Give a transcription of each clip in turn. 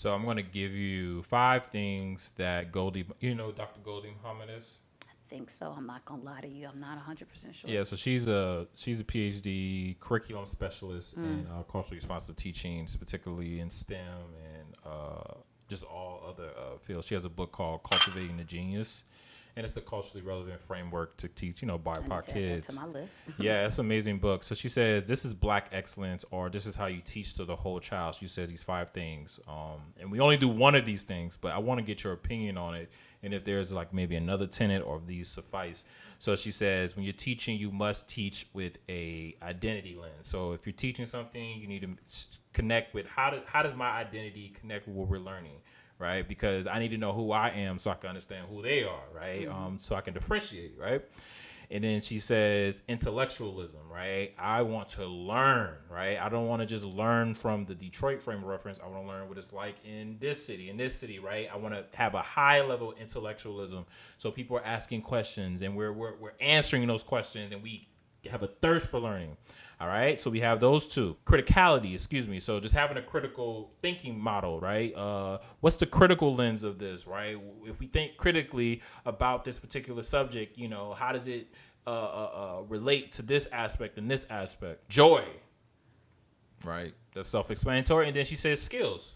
So I'm going to give you 5 things that Goldie, you know, Dr. Goldie Muhammad is. I think so. I'm not gonna lie to you. I'm not 100% sure. Yeah, so she's a PhD curriculum specialist Mm. in culturally responsive teaching, particularly in STEM and just all other fields. She has a book called Cultivating the Genius, and it's a culturally relevant framework to teach, I need BIPOC to add that to kids. my list. Yeah, it's an amazing book. So she says this is Black excellence, or this is how you teach to the whole child. She says these 5 things, and we only do one of these things, but I want to get your opinion on it, and if there's like maybe another tenet or if these suffice. So she says when you're teaching, you must teach with a identity lens. So if you're teaching something, you need to connect with how does my identity connect with what we're learning, right? Because I need to know who I am so I can understand who they are, right? So I can differentiate, right? And then she says intellectualism, right? I want to learn, right? I don't want to just learn from the Detroit frame of reference. I want to learn what it's like in this city, right? I want to have a high level intellectualism. So people are asking questions and we're answering those questions and we have a thirst for learning. All right, so we have those 2. Criticality, excuse me. So just having a critical thinking model, right? What's the critical lens of this, right? If we think critically about this particular subject, how does it relate to this aspect and this aspect? Joy, right? That's self-explanatory. And then she says skills,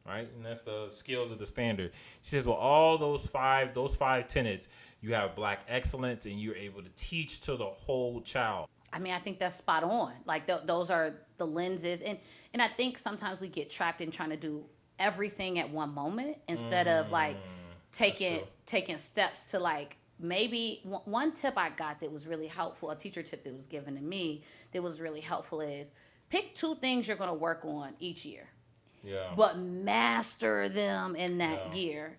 right? And that's the skills of the standard. She says, well, all those five tenets, you have Black excellence and you're able to teach to the whole child. I mean, I think that's spot on. Like those are the lenses, and I think sometimes we get trapped in trying to do everything at one moment instead of like taking steps to like maybe one tip I got that was really helpful. A teacher tip that was given to me that was really helpful is pick 2 things you're going to work on each year, but master them in that year.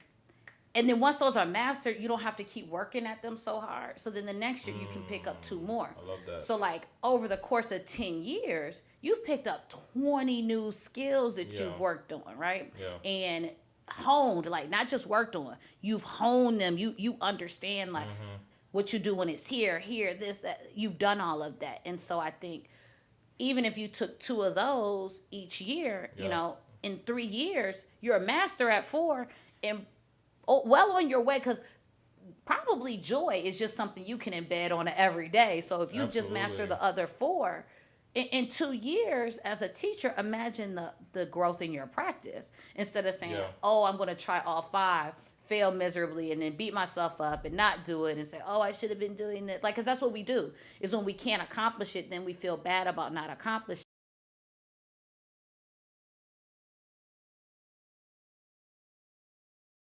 And then once those are mastered, you don't have to keep working at them so hard. So then the next year you can pick up 2 more. I love that. So like over the course of 10 years, you've picked up 20 new skills that you've worked on, right? Yeah. And honed, like not just worked on, you've honed them. You understand like what you do when it's here, this, that. You've done all of that. And so I think even if you took 2 of those each year, in 3 years, you're a master at 4 and well on your way, because probably joy is just something you can embed on it every day. So if you just master the other 4 in 2 years as a teacher, imagine the growth in your practice instead of saying, oh, I'm going to try all 5, fail miserably, and then beat myself up and not do it and say, oh, I should have been doing that. Like, because that's what we do is when we can't accomplish it, then we feel bad about not accomplishing